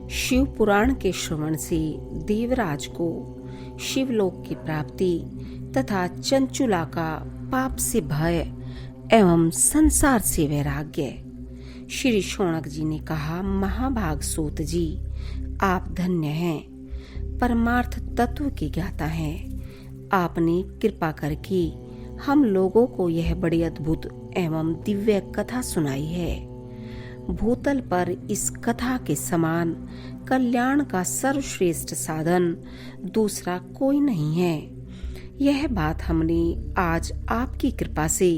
शिव पुराण के श्रवण से देवराज को शिवलोक की प्राप्ति तथा चंचुला का पाप से भय एवं संसार से वैराग्य। श्री शौनक जी ने कहा, महाभाग सूत जी, आप धन्य हैं, परमार्थ तत्व की ज्ञाता हैं। आपने कृपा करके हम लोगों को यह बड़ी अद्भुत एवं दिव्य कथा सुनाई है। भूतल पर इस कथा के समान कल्याण का सर्वश्रेष्ठ साधन दूसरा कोई नहीं है। यह बात हमने आज आपकी कृपा से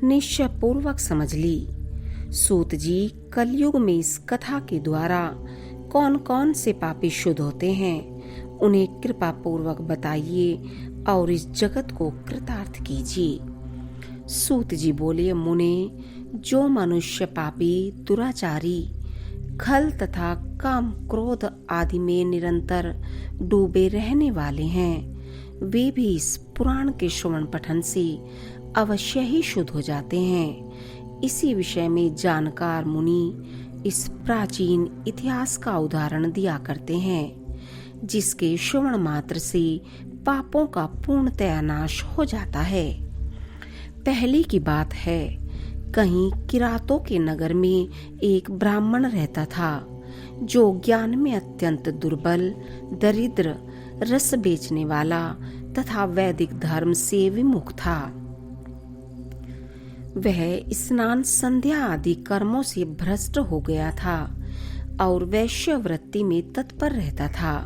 निश्चय पूर्वक समझ ली। सूत जी, कलयुग में इस कथा के द्वारा कौन कौन से पापी शुद्ध होते हैं, उन्हें कृपा पूर्वक बताइए और इस जगत को कृतार्थ कीजिए। सूत जी बोले, मुने, जो मनुष्य पापी, दुराचारी, खल तथा काम क्रोध आदि में निरंतर डूबे रहने वाले हैं, वे भी इस पुराण के श्रवण पठन से अवश्य ही शुद्ध हो जाते हैं। इसी विषय में जानकार मुनि इस प्राचीन इतिहास का उदाहरण दिया करते हैं, जिसके श्रवण मात्र से पापों का पूर्णतया नाश हो जाता है। पहले की बात है, कहीं किरातों के नगर में एक ब्राह्मण रहता था, जो ज्ञान में अत्यंत दुर्बल, दरिद्र, रस बेचने वाला तथा वैदिक धर्म से विमुख था। वह स्नान, संध्या आदि कर्मों से भ्रष्ट हो गया था और वैश्यवृत्ति में तत्पर रहता था।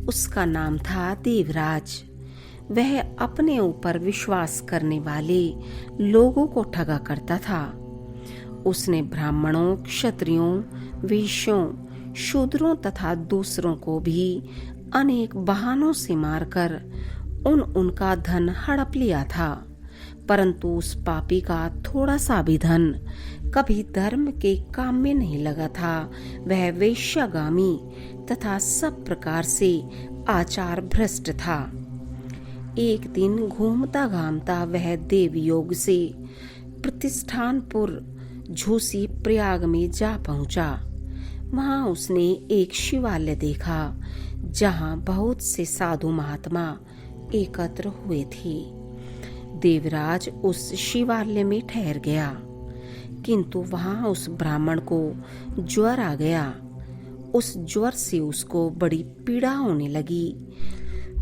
उसका नाम था देवराज। वह अपने ऊपर विश्वास करने वाले लोगों को ठगा करता था। उसने ब्राह्मणों, क्षत्रियों, वैश्यों, शूद्रों तथा दूसरों को भी अनेक बहानों से मारकर उनका धन हड़प लिया था, परंतु उस पापी का थोड़ा सा भी धन कभी धर्म के काम में नहीं लगा था। वह वेश्यागामी तथा सब प्रकार से आचार भ्रष्ट था। एक दिन घूमता घामता वह देवयोग से प्रतिष्ठानपुर झूसी प्रयाग में जा पहुंचा। वहां उसने एक शिवालय देखा, जहां बहुत से साधु महात्मा एकत्र हुए थे। देवराज उस शिवालय में ठहर गया, किंतु वहां उस ब्राह्मण को ज्वर आ गया। उस ज्वर से उसको बड़ी पीड़ा होने लगी।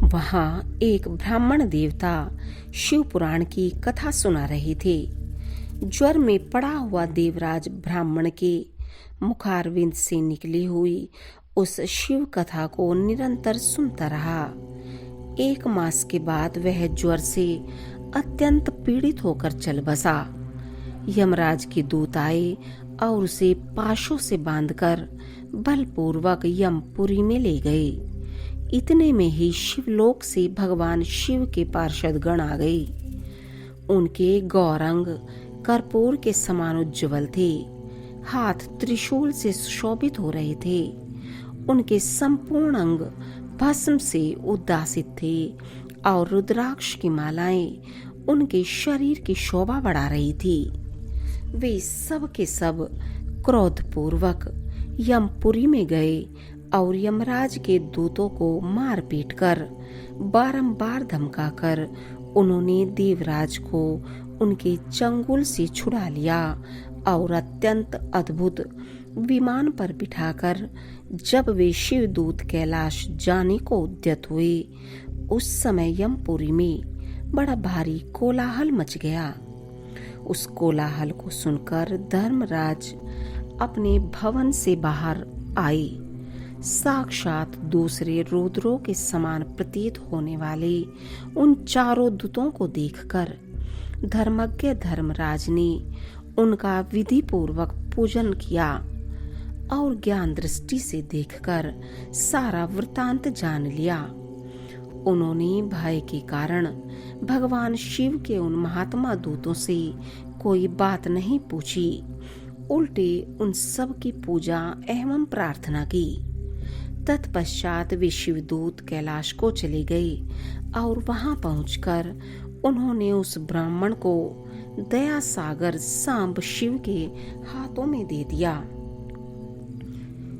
वहां एक ब्राह्मण देवता शिव पुराण की कथा सुना रहे थे। ज्वर में पड़ा हुआ देवराज ब्राह्मण के मुखारविंद से निकली हुई उस शिव कथा को निरंतर सुनता रहा। 1 मास के बाद वह ज्वर से अत्यंत पीड़ित होकर चल बसा। यमराज के दूत आए और उसे पाशों से बांधकर बलपूर्वक यमपुरी में ले गए। इतने में ही शिवलोक से भगवान शिव के पार्षद गण आ गए। उनके गौरंग कर्पूर के समान उज्ज्वल थे, हाथ त्रिशूल से सुशोभित हो रहे थे। उनके संपूर्ण अंग भस्म से उद्दासित थे और रुद्राक्ष की मालाएं उनके शरीर की शोभा बढ़ा रही थी। वे सब के सब क्रोधपूर्वक यमपुरी में गए और यमराज के दूतों को मार पीट कर बारंबार धमकाकर उन्होंने देवराज को उनके चंगुल से छुड़ा लिया और अत्यंत अद्भुत विमान पर बिठाकर जब वे शिवदूत कैलाश जाने को उद्यत हुए, उस समय यमपुरी में बड़ा भारी कोलाहल मच गया। उस कोलाहल को सुनकर धर्मराज अपने भवन से बाहर आए। साक्षात दूसरे रुद्रों के समान प्रतीत होने वाले उन चारों दूतों को देखकर धर्मज्ञ धर्मराज ने उनका विधि पूर्वक पूजन किया और ज्ञान दृष्टि से देखकर सारा वृतांत जान लिया। उन्होंने भय के कारण भगवान शिव के उन महात्मा दूतों से कोई बात नहीं पूछी, उल्टे उन सब की पूजा एवं प्रार्थना की। तत्पश्चात वे शिवदूत कैलाश को चले गए और वहां पहुंचकर उन्होंने उस ब्राह्मण को दया सागर सांब शिव के हाथों में दे दिया।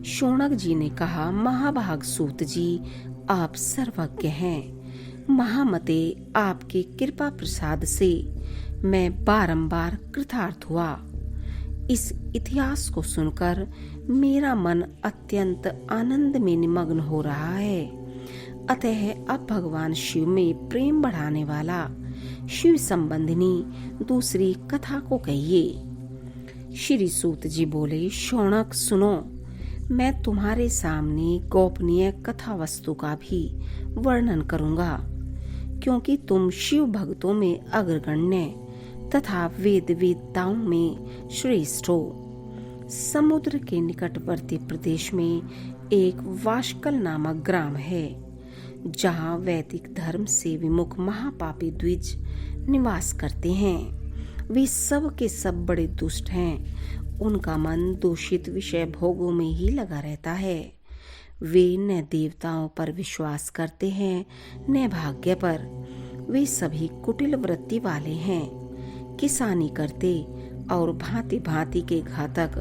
शौनक जी ने कहा, महाभाग सूत जी, आप सर्वज्ञ हैं। महामते, आपके कृपा प्रसाद से मैं बारंबार कृतार्थ हुआ। इस इतिहास को सुनकर मेरा मन अत्यंत आनंद में निमग्न हो रहा है। अतः अब भगवान शिव में प्रेम बढ़ाने वाला शिव संबंधिनी दूसरी कथा को कहिए। श्री सूत जी बोले, शौनक सुनो, मैं तुम्हारे सामने गोपनीय कथा वस्तु का भी वर्णन करूंगा, क्योंकि तुम शिव भक्तों में अग्रगण्य तथा वेद वेदताओं में श्रेष्ठ हो। समुद्र के निकटवर्ती प्रदेश में एक वाशकल नामक ग्राम है, जहाँ वैदिक धर्म से विमुख महापापी द्विज निवास करते हैं। वे सब के सब बड़े दुष्ट हैं। उनका मन दूषित विषय भोगों में ही लगा रहता है। वे न देवताओं पर विश्वास करते हैं न भाग्य पर। वे सभी कुटिल वृत्ति वाले हैं। किसानी करते और भांति भांति के घातक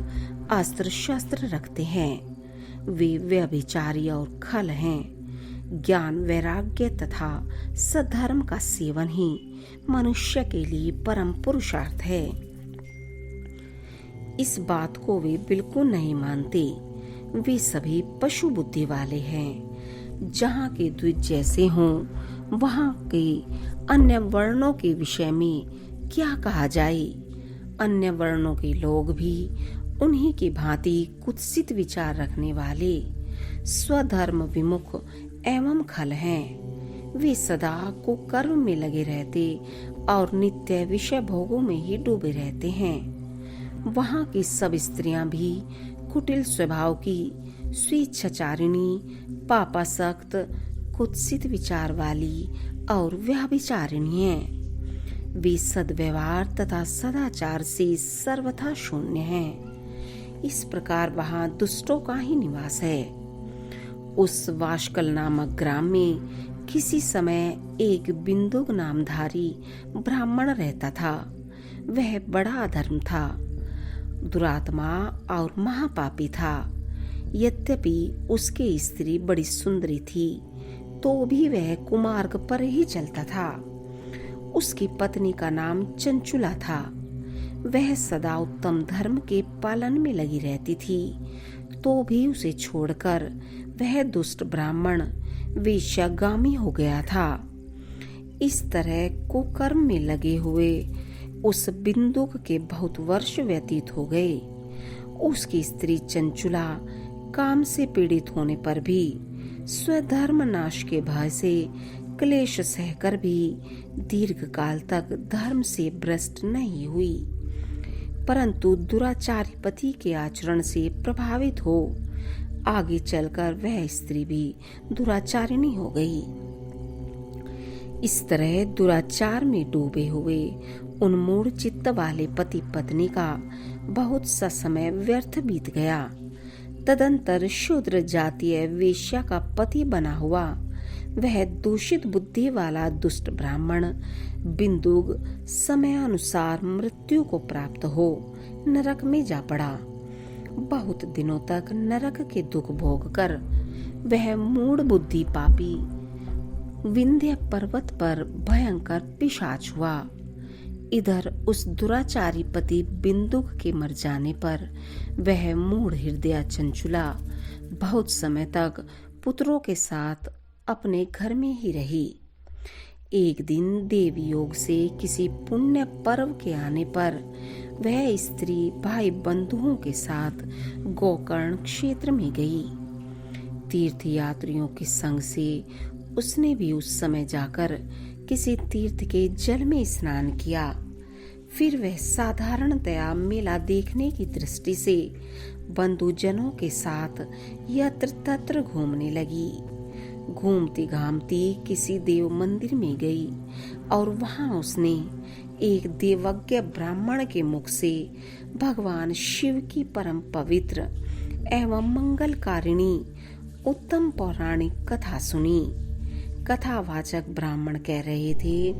अस्त्र शस्त्र रखते हैं। वे व्यभिचारी और खल हैं। ज्ञान, वैराग्य तथा सद्धर्म का सेवन ही मनुष्य के लिए परम पुरुषार्थ है। इस बात को वे बिल्कुल नहीं मानते। वे सभी पशु बुद्धि वाले हैं। जहाँ के द्विज जैसे हों, वहाँ के अन्य वर्णों के विषय में क्या कहा जाए। अन्य वर्णों के लोग भी उन्हीं की भांति कुत्सित विचार रखने वाले स्वधर्म विमुख एवं खल हैं। वे सदा कुकर्म में लगे रहते और नित्य विषय भोगों में ही डूबे रहते हैं। वहाँ की सब स्त्रियां भी कुटिल स्वभाव की, स्वेच्छाचारिणी, पापासक्त, कुत्सित विचार वाली और व्यभिचारिणी हैं। वे सद्व्यवहार तथा सदाचार से सर्वथा शून्य हैं। इस प्रकार वहाँ दुष्टों का ही निवास है। उस वाशकल नामक ग्राम में किसी समय एक बिंदुक नामधारी ब्राह्मण रहता था। वह बड़ा अधर्म था, दुरात्मा और महापापी था। यद्यपि उसकी स्त्री बड़ी सुंदरी थी, तो भी वह कुमार्ग पर ही चलता था। उसकी पत्नी का नाम चंचुला था। वह सदा उत्तम धर्म के पालन में लगी रहती थी, तो भी उसे छोड़कर वह दुष्ट ब्राह्मण वेश्यागामी हो गया था। इस तरह कुकर्म में लगे हुए उस बिंदुक के बहुत वर्ष व्यतीत हो गए। उसकी स्त्री चंचुला काम से पीड़ित होने पर भी स्वधर्म नाश के भय से क्लेश सहकर भी दीर्घ काल तक धर्म से भ्रष्ट नहीं हुई, परंतु दुराचारी पति के आचरण से प्रभावित हो आगे चलकर वह स्त्री भी दुराचारिणी हो गई। इस तरह दुराचार में डूबे हुए उन्मूढ़ चित्त वाले पति पत्नी का बहुत सा समय व्यर्थ बीत गया। तदंतर शूद्र जातीय वेश्या का पति बना हुआ वह दूषित बुद्धि वाला दुष्ट ब्राह्मण बिंदुक समयानुसार मृत्यु को प्राप्त हो नरक में जा पड़ा। बहुत दिनों तक नरक के दुख भोग कर वह मूढ़ बुद्धि पापी विंध्य पर्वत पर भयंकर पिशाच हुआ। इधर उस दुराचारी पति बिंदुक के मर जाने पर वह मूढ़ हृदय चंचुला बहुत समय तक पुत्रों के साथ अपने घर में ही रही। एक दिन देव योग से किसी पुण्य पर्व के आने पर वह स्त्री भाई बंधुओं के साथ गोकर्ण क्षेत्र में गई। तीर्थ यात्रियों के संग से उसने भी उस समय जाकर किसी तीर्थ के जल में स्नान किया। फिर वह साधारणतया मेला देखने की दृष्टि से बंधुजनों के साथ यत्र तत्र घूमने लगी। घूमती घामती किसी देव मंदिर में गई और वहां उसने एक देवज्ञ ब्राह्मण के मुख से भगवान शिव की परम पवित्र एवं मंगलकारिणी उत्तम पौराणिक कथा सुनी। कथावाचक ब्राह्मण कह रहे थे,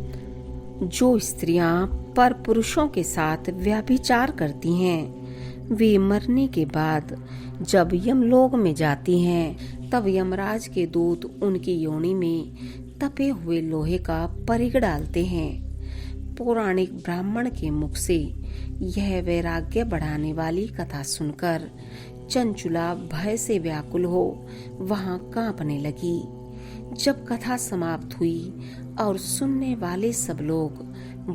जो स्त्रियां पर पुरुषों के साथ व्यभिचार करती हैं वे मरने के बाद जब यमलोक में जाती हैं, तब यमराज के दूत उनकी योनि में तपे हुए लोहे का परिग डालते हैं। पौराणिक ब्राह्मण के मुख से यह वैराग्य बढ़ाने वाली कथा सुनकर चंचुला भय से व्याकुल हो वहां कांपने लगी। जब कथा समाप्त हुई और सुनने वाले सब लोग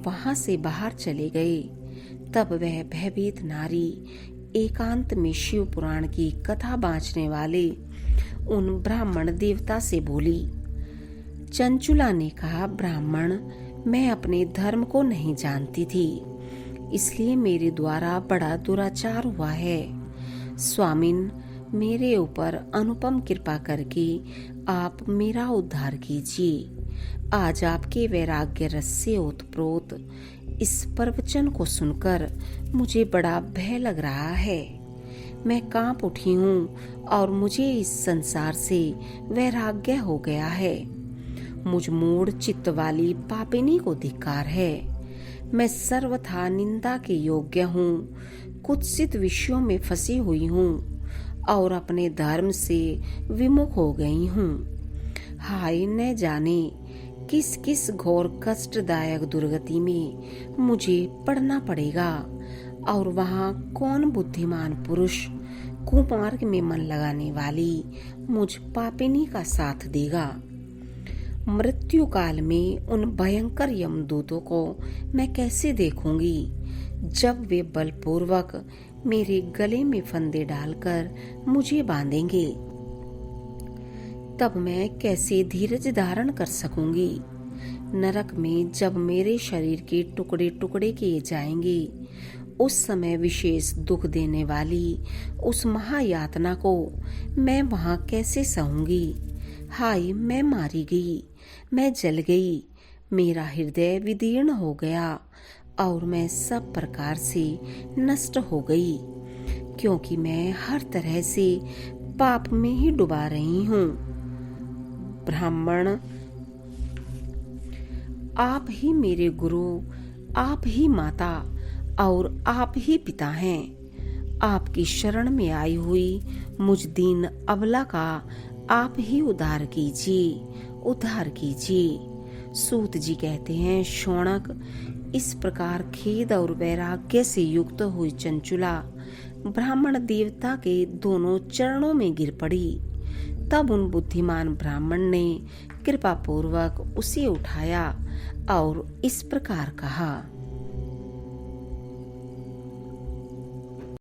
वहां से बाहर चले गए, तब वह भयभीत नारी एकांत में शिव पुराण की कथा बाँचने वाले उन ब्राह्मण देवता से बोली। चंचुला ने कहा, ब्राह्मण, मैं अपने धर्म को नहीं जानती थी, इसलिए मेरे द्वारा बड़ा दुराचार हुआ है। स्वामिन, मेरे ऊपर अनुपम कृपा करके आप मेरा उद्धार कीजिए। आज आपके वैराग्य रस से ओतप्रोत इस प्रवचन को सुनकर मुझे बड़ा भय लग रहा है। मैं कांप उठी हूँ और मुझे इस संसार से वैराग्य हो गया है। मुझ मूढ़ चित्त वाली पापिनी को धिक्कार है। मैं सर्वथा निंदा के योग्य हूँ, कुत्सित विषयों में फंसी हुई हूँ और अपने धर्म से विमुख हो गई हूँ। हाय, न जाने किस किस घोर कष्टदायक दुर्गति में मुझे पड़ना पड़ेगा और वहाँ कौन बुद्धिमान पुरुष कुमार्ग में मन लगाने वाली मुझ पापिनी का साथ देगा। मृत्यु काल में उन भयंकर यमदूतों को मैं कैसे देखूंगी, जब वे बलपूर्वक मेरे गले में फंदे डालकर मुझे बांधेंगे। तब मैं कैसे धीरज धारण कर सकूंगी। नरक में जब मेरे शरीर के टुकड़े टुकड़े किए जाएंगे, उस समय विशेष दुख देने वाली उस महायातना को मैं वहां कैसे सहूंगी। हाय, मैं मारी गई, मैं जल गई, मेरा हृदय विदीर्ण हो गया और मैं सब प्रकार से नष्ट हो गई, क्योंकि मैं हर तरह से पाप में ही डूबा रही हूँ। ब्राह्मण, आप ही मेरे गुरु, आप ही माता और आप ही पिता हैं। आपकी शरण में आई हुई मुझ दीन अबला का आप ही उद्धार कीजिए। सूत जी कहते हैं, शौनक, इस प्रकार खेद और वैराग्य से युक्त हुई चंचुला ब्राह्मण देवता के दोनों चरणों में गिर पड़ी। तब उन बुद्धिमान ब्राह्मण ने कृपा पूर्वक उसे उठाया और इस प्रकार कहा,